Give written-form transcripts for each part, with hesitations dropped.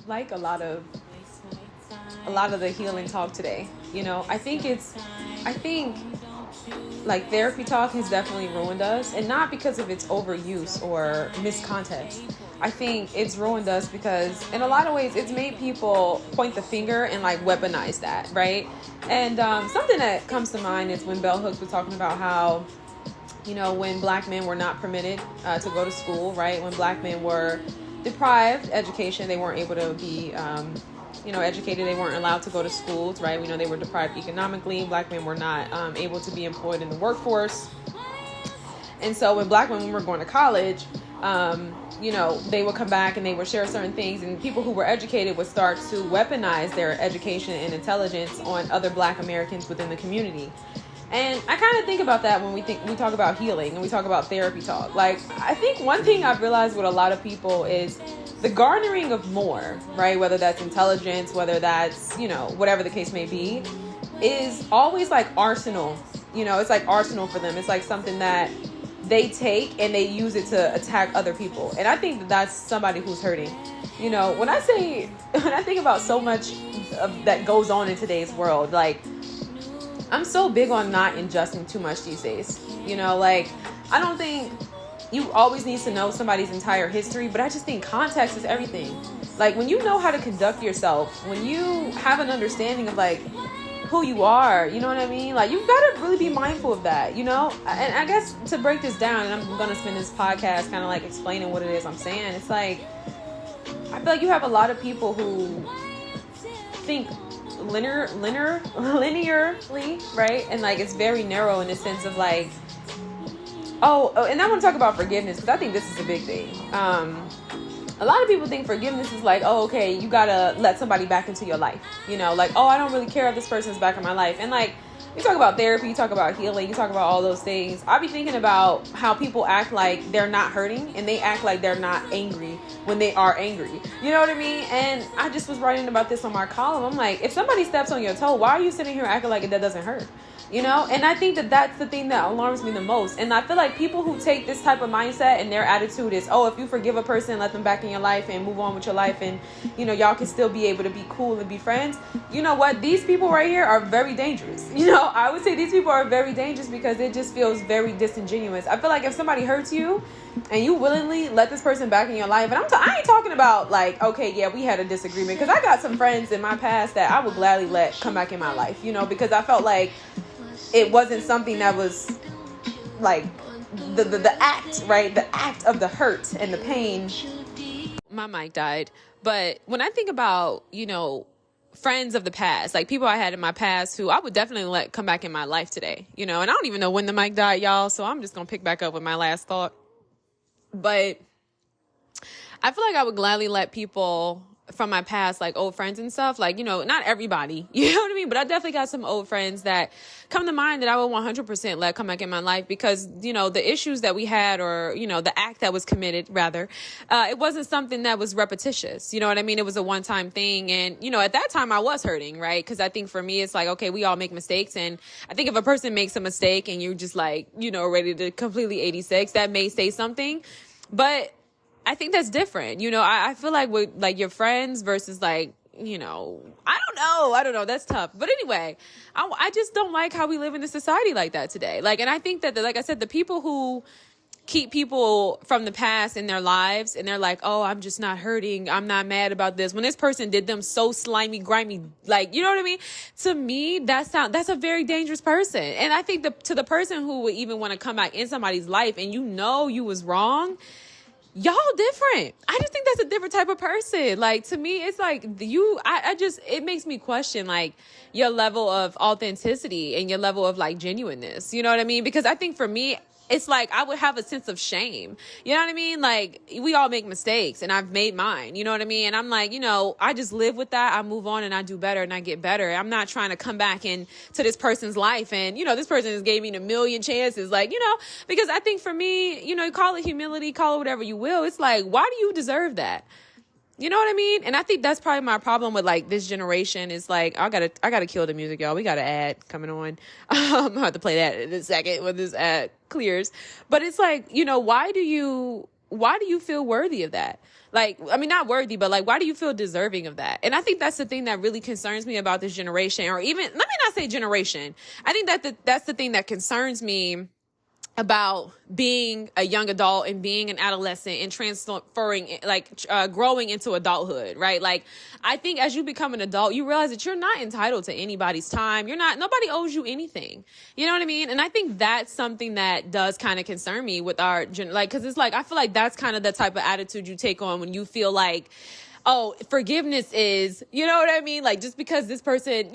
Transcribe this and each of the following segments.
like a lot of the healing talk today. I think like therapy talk has definitely ruined us, and not because of its overuse or miscontext. I think it's ruined us because in a lot of ways it's made people point the finger and like weaponize that, right? And something that comes to mind is when Bell Hooks was talking about how, when black men were not permitted to go to school, right? When black men were deprived education, they weren't able to be educated. They weren't allowed to go to schools, right? We know they were deprived economically. Black men were not able to be employed in the workforce. And so when black women were going to college, they would come back and they would share certain things, and people who were educated would start to weaponize their education and intelligence on other black Americans within the community. And I kind of think about that when we talk about healing and we talk about therapy talk. Like, I think one thing I've realized with a lot of people is the garnering of more, right? Whether that's intelligence, whether that's, whatever the case may be, is always like arsenal. It's like arsenal for them. It's like something that they take and they use it to attack other people. And I think that that's somebody who's hurting. When I think about so much of that goes on in today's world, like, I'm so big on not ingesting too much these days. Like, I don't think you always need to know somebody's entire history, but I just think context is everything. Like, when you know how to conduct yourself, when you have an understanding of like who you are, you know what I mean? Like, you've got to really be mindful of that, And I guess to break this down, and I'm going to spend this podcast kind of like explaining what it is I'm saying. It's like, I feel like you have a lot of people who think linearly, right? And like, it's very narrow in the sense of like, and I want to talk about forgiveness because I think this is a big thing. A lot of people think forgiveness is like, okay, you gotta let somebody back into your life. Like, I don't really care if this person's back in my life. And like, you talk about therapy, you talk about healing, you talk about all those things. I be thinking about how people act like they're not hurting and they act like they're not angry when they are angry. You know what I mean? And I just was writing about this on my column. I'm like, if somebody steps on your toe, why are you sitting here acting like that doesn't hurt? And I think that that's the thing that alarms me the most. And I feel like people who take this type of mindset and their attitude is, if you forgive a person, let them back in your life and move on with your life, and, y'all can still be able to be cool and be friends. You know what? These people right here are very dangerous. I would say these people are very dangerous because it just feels very disingenuous. I feel like if somebody hurts you and you willingly let this person back in your life, and I ain't talking about like, okay, yeah, we had a disagreement, because I got some friends in my past that I would gladly let come back in my life, because I felt like it wasn't something that was like the act, right? The act of the hurt and the pain. My mic died. But when I think about, friends of the past, like people I had in my past who I would definitely let come back in my life today, and I don't even know when the mic died, y'all. So I'm just going to pick back up with my last thought. But I feel like I would gladly let people from my past, like old friends and stuff, like, not everybody, you know what I mean? But I definitely got some old friends that come to mind that I would 100% let come back in my life because, the issues that we had, or, the act that was committed rather, it wasn't something that was repetitious. You know what I mean? It was a one-time thing. And, at that time I was hurting, right? Because I think for me, it's like, okay, we all make mistakes. And I think if a person makes a mistake and you're just like, ready to completely 86, that may say something. But I think that's different. I feel like with like your friends versus like, I don't know. That's tough. But anyway, I just don't like how we live in a society like that today. Like, and I think that, like I said, the people who keep people from the past in their lives and they're like, I'm just not hurting. I'm not mad about this. When this person did them so slimy, grimy, like, you know what I mean? To me, that's a very dangerous person. And I think to the person who would even want to come back in somebody's life and you was wrong, y'all different. I just think that's a different type of person. Like, to me, it's like it makes me question like your level of authenticity and your level of like genuineness. You know what I mean? Because I think for me, it's like I would have a sense of shame. You know what I mean? Like, we all make mistakes and I've made mine. You know what I mean? And I'm like, I just live with that. I move on and I do better and I get better. I'm not trying to come back into this person's life and, this person has gave me a million chances. Like, because I think for me, call it humility, call it whatever you will. It's like, why do you deserve that? You know what I mean? And I think that's probably my problem with like this generation is like, I gotta kill the music, y'all. We got an ad coming on. I'll have to play that in a second when this ad clears. But it's like, why do you why do you feel worthy of that? Like, I mean, not worthy, but like, why do you feel deserving of that? And I think that's the thing that really concerns me about this generation, or even, let me not say generation. I think that's the thing that concerns me about being a young adult and being an adolescent and transferring, like, growing into adulthood, right? Like, I think as you become an adult, you realize that you're not entitled to anybody's time. Nobody owes you anything. You know what I mean? And I think that's something that does kind of concern me with our, cause it's like, I feel like that's kind of the type of attitude you take on when you feel like, oh, forgiveness is, you know what I mean? Like, just because this person,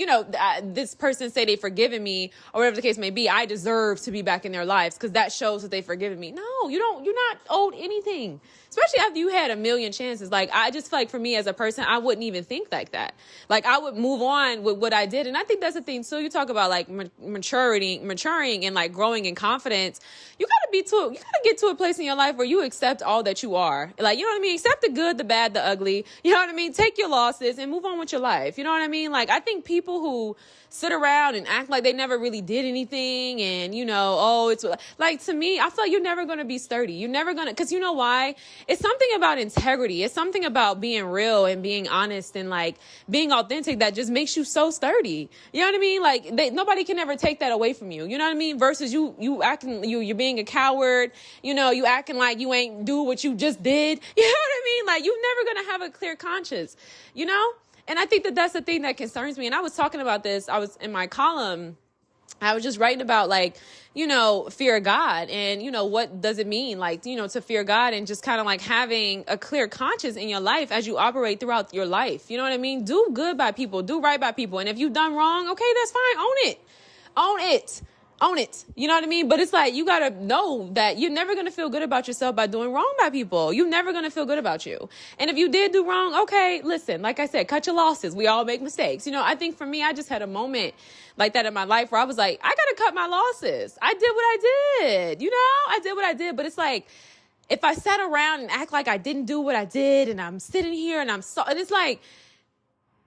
this person say they've forgiven me or whatever the case may be, I deserve to be back in their lives because that shows that they've forgiven me. No, you're not owed anything, especially after you had a million chances. Like, I just feel like for me as a person, I wouldn't even think like that. Like, I would move on with what I did. And I think that's the thing too. You talk about like maturing and like growing in confidence. You gotta get to a place in your life where you accept all that you are. Like, you know what I mean? Accept the good, the bad, the ugly. You know what I mean? Take your losses and move on with your life. You know what I mean? Like, I think people who sit around and act like they never really did anything and, it's like, to me, I feel like you're never going to be sturdy. You're never going to, because you know why? It's something about integrity. It's something about being real and being honest and like being authentic that just makes you so sturdy. You know what I mean? Like, nobody can ever take that away from you. You know what I mean? Versus you acting, you're being a coward, you acting like you ain't do what you just did. You know what I mean? Like, you're never going to have a clear conscience, And I think that that's the thing that concerns me. And I was talking about this. I was in my column. I was just writing about like, fear of God and, what does it mean? Like, to fear God and just kind of like having a clear conscience in your life as you operate throughout your life. You know what I mean? Do good by people, do right by people. And if you've done wrong, okay, that's fine. Own it. You know what I mean? But it's like, you got to know that you're never going to feel good about yourself by doing wrong by people. You're never going to feel good about you. And if you did do wrong, okay, listen, like I said, cut your losses. We all make mistakes. I think for me, I just had a moment like that in my life where I was like, I got to cut my losses. I did what I did. I did what I did. But it's like, if I sat around and act like I didn't do what I did and I'm sitting here and and it's like,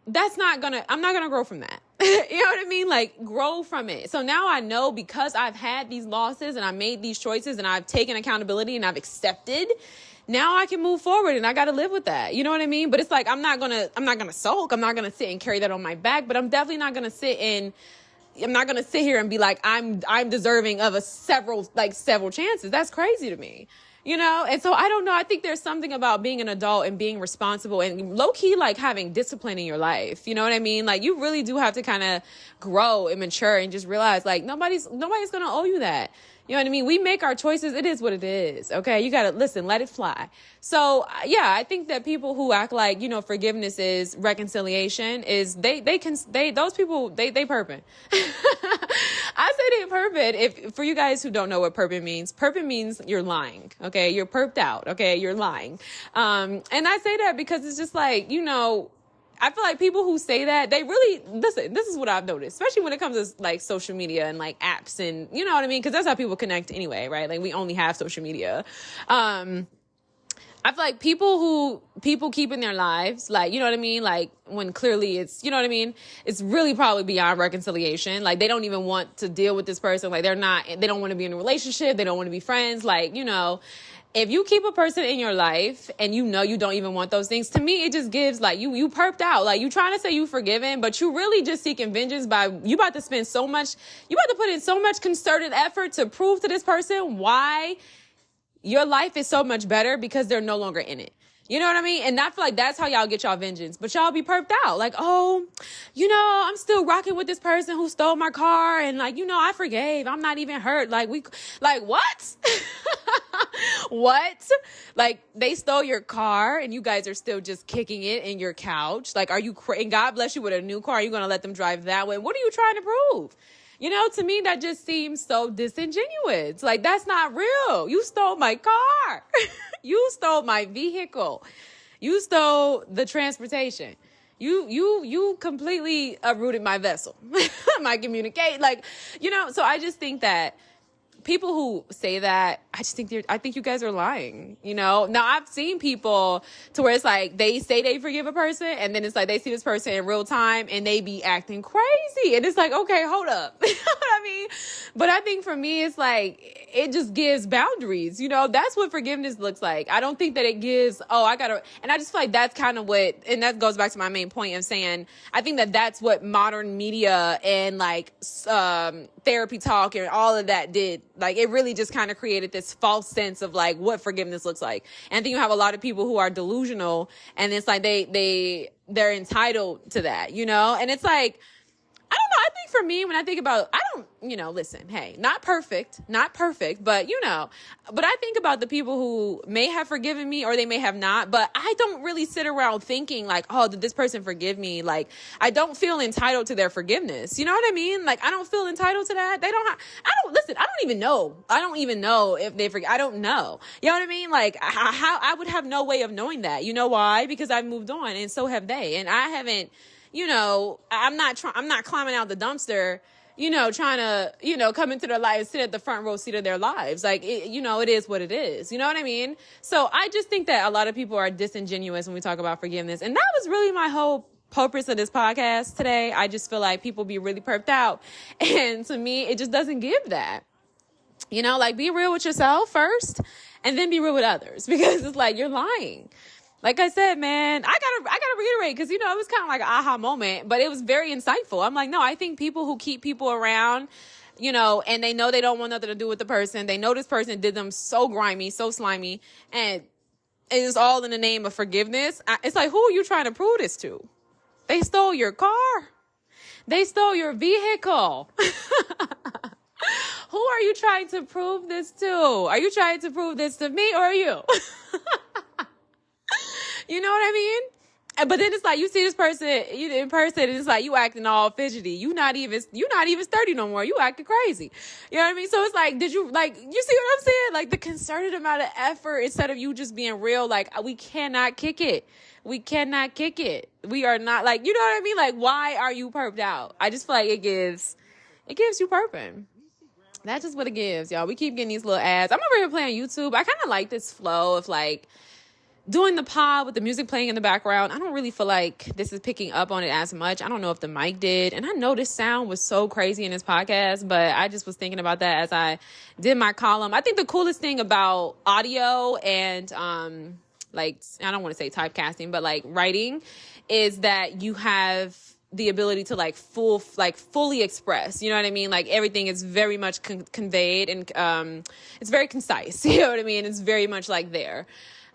I'm not going to grow from that. You know what I mean? Like, grow from it. So now I know because I've had these losses and I made these choices and I've taken accountability and I've accepted, now I can move forward and I got to live with that. You know what I mean? But it's like, I'm not going to sulk. I'm not going to sit and carry that on my back, but I'm definitely not going to sit here and be like, I'm deserving of several chances. That's crazy to me. And so I don't know. I think there's something about being an adult and being responsible and low key, like having discipline in your life. You know what I mean? Like, you really do have to kind of grow and mature and just realize like nobody's going to owe you that. You know what I mean? We make our choices. It is what it is. Okay. You got to listen, let it fly. So yeah, I think that people who act like, forgiveness is reconciliation is those people, they perping. I say they perping. For you guys who don't know what perping means you're lying. Okay. You're perped out. Okay. You're lying. And I say that because it's just like, I feel like people who say that, they really, listen, this is what I've noticed, especially when it comes to like social media and like apps and you know what I mean? Cause that's how people connect anyway, right? Like, we only have social media. I feel like people keep in their lives, like, you know what I mean? Like, when clearly it's, you know what I mean? It's really probably beyond reconciliation. Like, they don't even want to deal with this person. Like, they don't want to be in a relationship. They don't want to be friends. Like, if you keep a person in your life and you don't even want those things, to me, it just gives like you perped out. Like, you trying to say you forgiven, but you really just seeking vengeance you about to put in so much concerted effort to prove to this person why your life is so much better because they're no longer in it. You know what I mean? And I feel like that's how y'all get y'all vengeance. But y'all be perked out. Like, oh, I'm still rocking with this person who stole my car. And like, I forgave. I'm not even hurt. Like, what? What? Like, they stole your car and you guys are still just kicking it in your couch. Like, are you and God bless you with a new car. Are you going to let them drive that way? What are you trying to prove? To me, that just seems so disingenuous. Like, that's not real. You stole my car. You stole my vehicle. You stole the transportation. You completely uprooted my vessel, my communicate. Like, so I just think that people who say that, I just think I think you guys are lying, you know? Now, I've seen people to where it's like they say they forgive a person, and then it's like they see this person in real time and they be acting crazy. And it's like, okay, hold up. You know what I mean? But I think for me, it's like, it just gives boundaries, you know? That's what forgiveness looks like. I don't think that it gives, and I just feel like that's kind of what, and that goes back to my main point of saying, I think that that's what modern media and like therapy talk and all of that did. Like, it really just kind of created this false sense of like what forgiveness looks like. And I think you have a lot of people who are delusional, and it's like they're entitled to that, you know? And it's like, I don't know. I think for me, when I think about, listen, hey, not perfect, but but I think about the people who may have forgiven me or they may have not, but I don't really sit around thinking like, oh, did this person forgive me? Like, I don't feel entitled to their forgiveness. You know what I mean? Like, I don't feel entitled to that. I don't even know. I don't even know if they forget. I don't know. You know what I mean? Like, how I would have no way of knowing that. You know why? Because I've moved on, and so have they. And I haven't, I'm not climbing out the dumpster, trying to, come into their lives, sit at the front row seat of their lives. Like, it is what it is. You know what I mean? So I just think that a lot of people are disingenuous when we talk about forgiveness. And that was really my whole purpose of this podcast today. I just feel like people be really perked out. And to me, it just doesn't give that. Like, be real with yourself first, and then be real with others, because it's like, you're lying. Like I said, man, I gotta reiterate, because, it was kind of like an aha moment, but it was very insightful. I'm like, no, I think people who keep people around, and they know they don't want nothing to do with the person. They know this person did them so grimy, so slimy, and it is all in the name of forgiveness. It's like, who are you trying to prove this to? They stole your car. They stole your vehicle. Who are you trying to prove this to? Are you trying to prove this to me or you? You know what I mean? But then it's like, you see this person in person, and it's like, you acting all fidgety. You not even sturdy no more. You acting crazy. You know what I mean? So it's like, you see what I'm saying? Like, the concerted amount of effort, instead of you just being real, like, we cannot kick it. We cannot kick it. We are not, like, you know what I mean? Like, why are you perped out? I just feel like it gives you perping. That's just what it gives, y'all. We keep getting these little ads. I'm over here playing YouTube. I kind of like this flow of like doing the pod with the music playing in the background. I don't really feel like this is picking up on it as much. I don't know if the mic did. And I know this sound was so crazy in this podcast, but I just was thinking about that as I did my column. I think the coolest thing about audio and, like, I don't want to say typecasting, but like writing, is that you have the ability to fully express, you know what I mean? Like, everything is very much conveyed, and, it's very concise. You know what I mean? It's very much like there.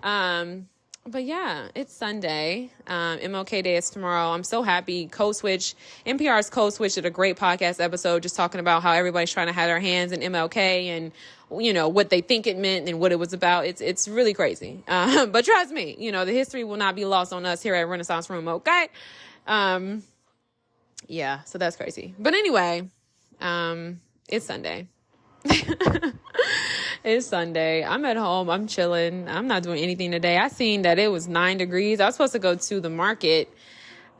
But yeah, it's Sunday. MLK Day is tomorrow. I'm so happy. NPR's Code Switch did a great podcast episode just talking about how everybody's trying to have their hands in MLK, and, what they think it meant and what it was about. It's really crazy. But trust me, the history will not be lost on us here at Renaissance Room. Okay. Yeah, so that's crazy. But anyway, it's Sunday. It's Sunday. I'm at home. I'm chilling. I'm not doing anything today. I seen that it was 9 degrees. I was supposed to go to the market.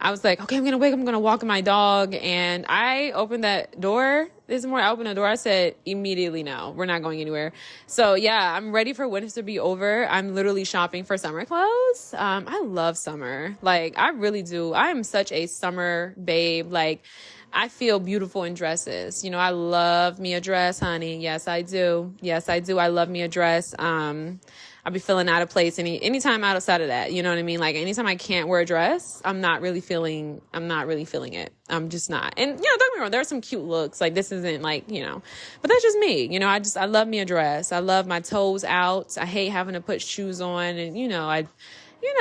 I was like, okay, I'm going to wake up. I'm going to walk my dog. And I opened that door this morning. I opened the door. I said immediately, no, we're not going anywhere. So yeah, I'm ready for winter to be over. I'm literally shopping for summer clothes. I love summer. Like, I really do. I am such a summer babe. Like, I feel beautiful in dresses. I love me a dress, honey. Yes, I do. I love me a dress. I'll be feeling out of place anytime outside of that. You know what I mean? Like, anytime I can't wear a dress, I'm not really feeling it. I'm just not. And, don't get me wrong, there are some cute looks. Like, this isn't like, but that's just me. I love me a dress. I love my toes out. I hate having to put shoes on, and,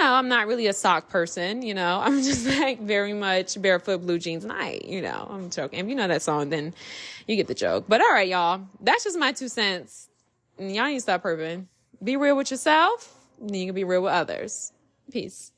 I'm not really a sock person, I'm just like very much barefoot blue jeans night, I'm joking. If you know that song, then you get the joke. But all right, y'all, that's just my 2 cents. And y'all need to stop perping. Be real with yourself, and then you can be real with others. Peace.